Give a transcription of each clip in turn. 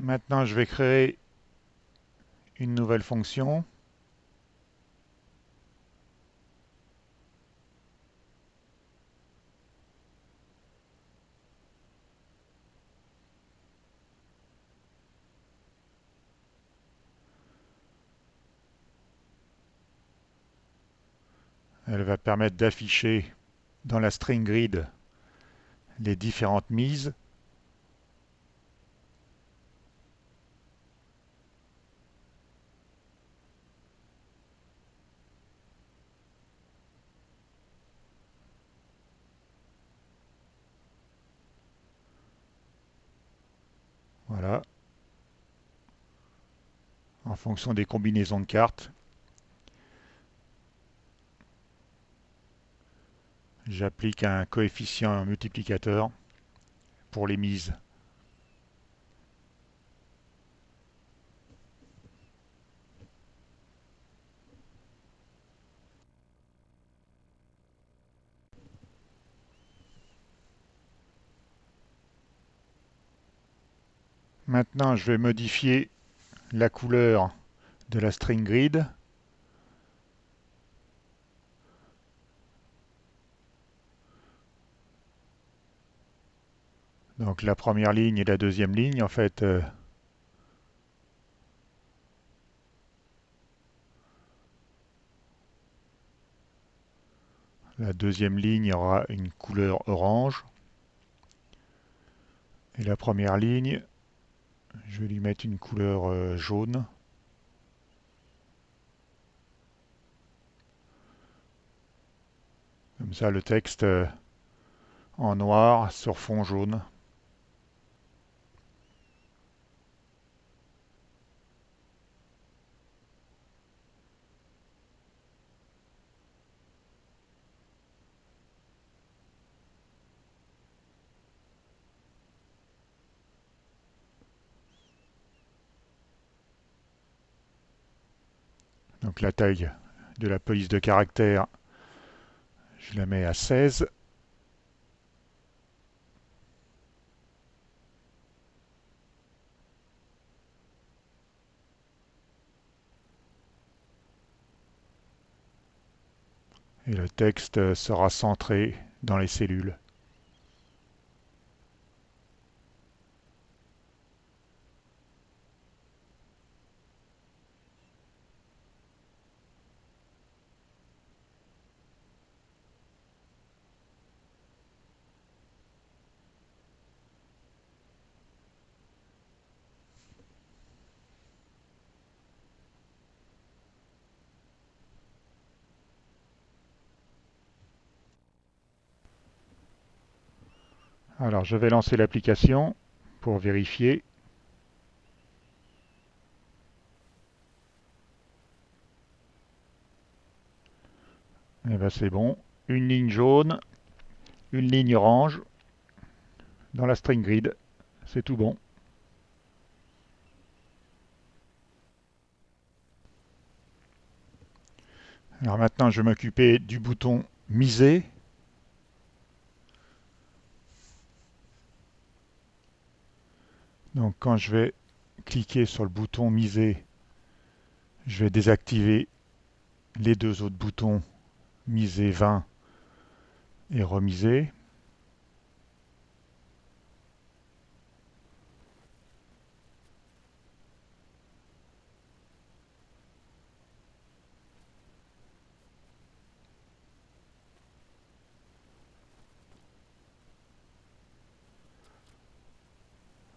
Maintenant, je vais créer une nouvelle fonction. Elle va permettre d'afficher dans la string grid les différentes mises. Voilà, en fonction des combinaisons de cartes. J'applique un coefficient multiplicateur pour les mises. Maintenant, je vais modifier la couleur de la string grid. Donc la première ligne et la deuxième ligne, en fait, la deuxième ligne aura une couleur orange. Et la première ligne, je vais lui mettre une couleur jaune. Comme ça, le texte en noir sur fond jaune. Donc la taille de la police de caractère, je la mets à 16. Et le texte sera centré dans les cellules. Alors je vais lancer l'application pour vérifier. Et bien c'est bon. Une ligne jaune, une ligne orange dans la string grid. C'est tout bon. Alors maintenant je vais m'occuper du bouton miser. Donc quand je vais cliquer sur le bouton miser, je vais désactiver les deux autres boutons miser 20 et remiser.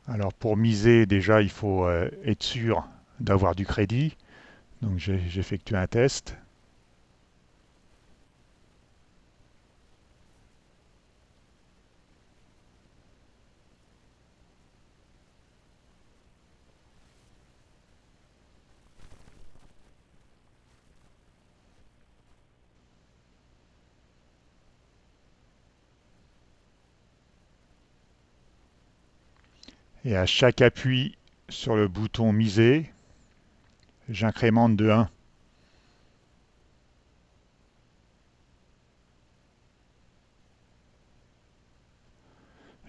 Alors pour miser, déjà il faut être sûr d'avoir du crédit. Donc j'effectue un test. Et à chaque appui sur le bouton miser, j'incrémente de 1.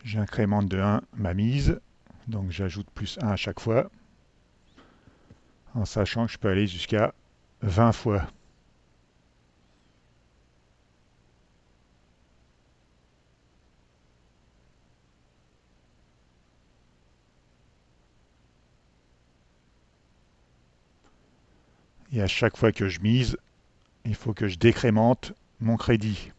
J'incrémente de 1 ma mise. Donc j'ajoute plus 1 à chaque fois, en sachant que je peux aller jusqu'à 20 fois. Et à chaque fois que je mise, il faut que je décrémente mon crédit.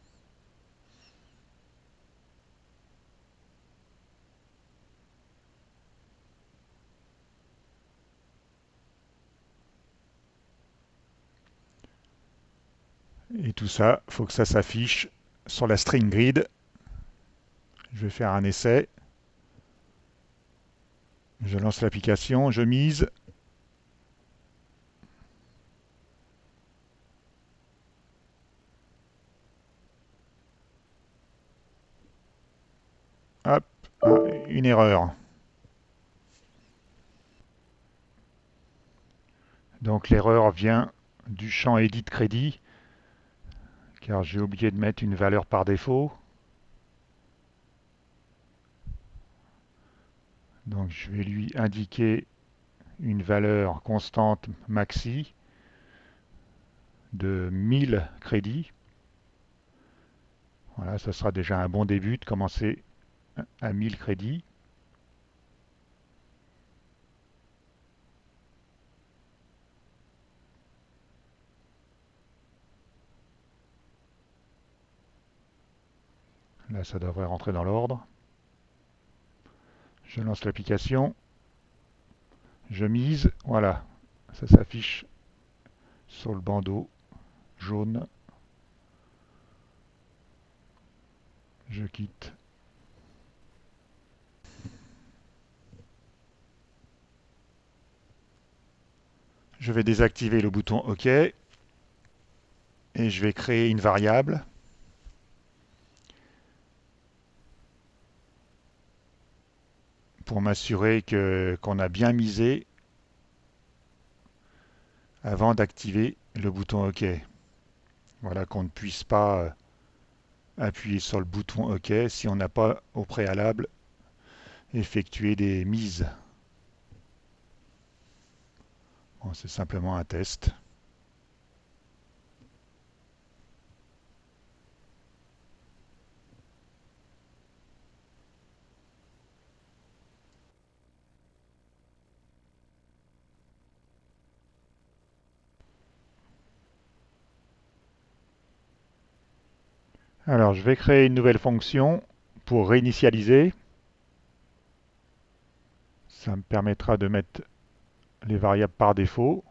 Et tout ça, il faut que ça s'affiche sur la string grid. Je vais faire un essai. Je lance l'application, je mise. Hop, ah, une erreur. Donc l'erreur vient du champ Edit Crédit, car j'ai oublié de mettre une valeur par défaut. Donc je vais lui indiquer une valeur constante maxi de 1000 crédits. Voilà, ça sera déjà un bon début de commencer à 1000 crédits. Là, ça devrait rentrer dans l'ordre. Je lance l'application. Je mise. Voilà, ça s'affiche sur le bandeau jaune. Je quitte. Je vais désactiver le bouton OK et je vais créer une variable pour m'assurer qu'on a bien misé avant d'activer le bouton OK. Voilà, qu'on ne puisse pas appuyer sur le bouton OK si on n'a pas au préalable effectué des mises. Bon, c'est simplement un test. Alors, je vais créer une nouvelle fonction pour réinitialiser. Ça me permettra de mettre les variables par défaut.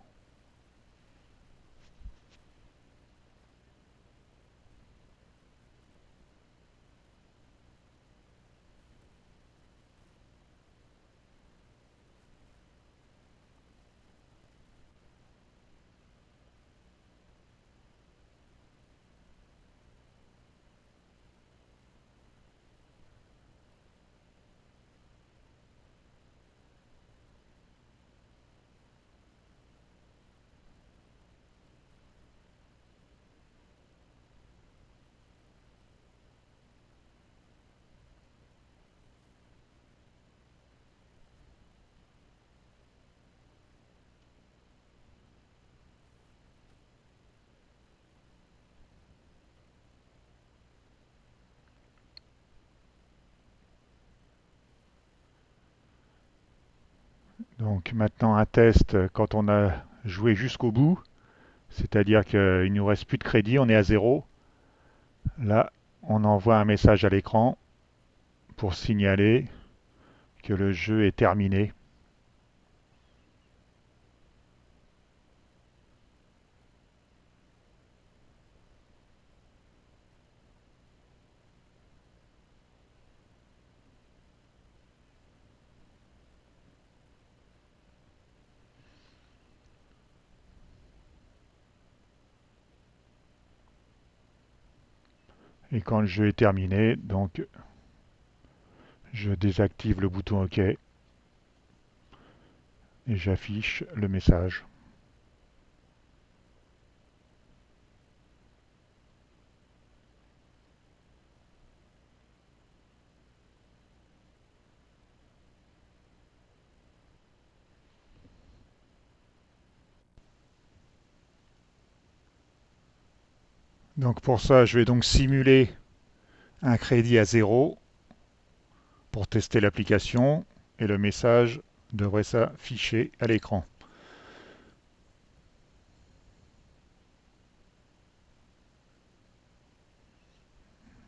Donc maintenant un test quand on a joué jusqu'au bout, c'est-à-dire qu'il ne nous reste plus de crédit, on est à zéro. Là, on envoie un message à l'écran pour signaler que le jeu est terminé. Et quand le jeu est terminé, donc je désactive le bouton OK et j'affiche le message. Donc pour ça, je vais donc simuler un crédit à zéro pour tester l'application et le message devrait s'afficher à l'écran.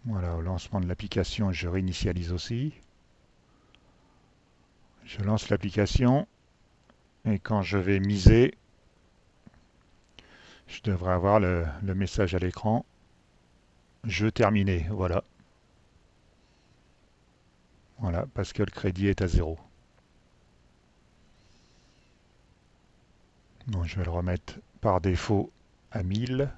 Voilà, au lancement de l'application, je réinitialise aussi. Je lance l'application et quand je vais miser, je devrais avoir le message à l'écran. Jeu terminé, voilà. Voilà, parce que le crédit est à zéro. Bon, je vais le remettre par défaut à 1000.